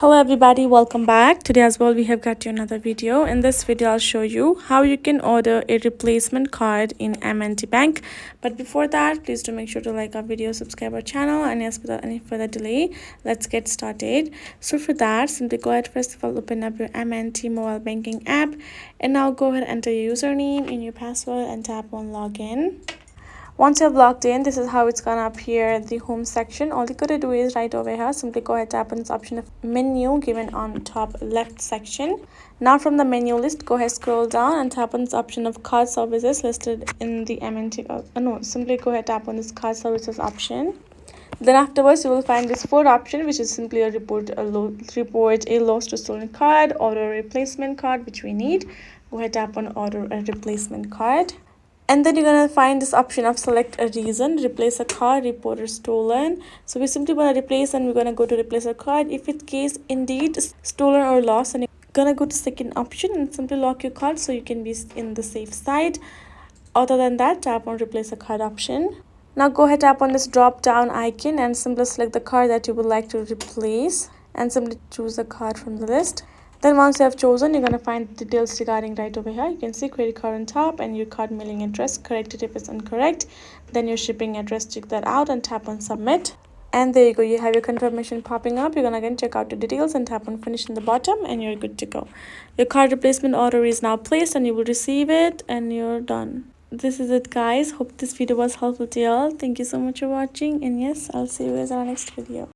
Hello everybody, welcome back. Today as well we have got you another video. In this video I'll show you how you can order a replacement card in M&T Bank. But before that, please do make sure to like our video, subscribe our channel, and yes, without any further delay, let's get started. So for that, simply go ahead, first of all open up your M&T mobile banking app, and now go ahead, enter your username and your password and tap on login. Once you've logged in, this is how it's gonna appear at the home section. All you gotta do is right over here, simply go ahead, tap on this option of menu given on top left section. Now from the menu list, go ahead, scroll down and tap on this option of card services listed in the M&T. Simply go ahead, tap on this card services option. Then afterwards, you will find this fourth option, which is simply a report a lost or stolen card, order a replacement card, which we need. Go ahead, tap on order a replacement card. And then you're going to find this option of select a reason, replace a card, report or stolen. So we simply want to replace, and we're going to go to replace a card. If it's case indeed stolen or lost, and you're going to go to second option and simply lock your card so you can be in the safe side. Other than that, tap on replace a card option. Now go ahead, tap on this drop down icon and simply select the card that you would like to replace and simply choose a card from the list. Then once you have chosen, you're going to find details regarding right over here. You can see credit card on top and your card mailing address. Corrected if it's incorrect. Then your shipping address, check that out and tap on submit. And there you go, you have your confirmation popping up. You're going to again check out the details and tap on finish in the bottom and you're good to go. Your card replacement order is now placed and you will receive it and you're done. This is it, guys. Hope this video was helpful to y'all. Thank you so much for watching, and yes, I'll see you guys in our next video.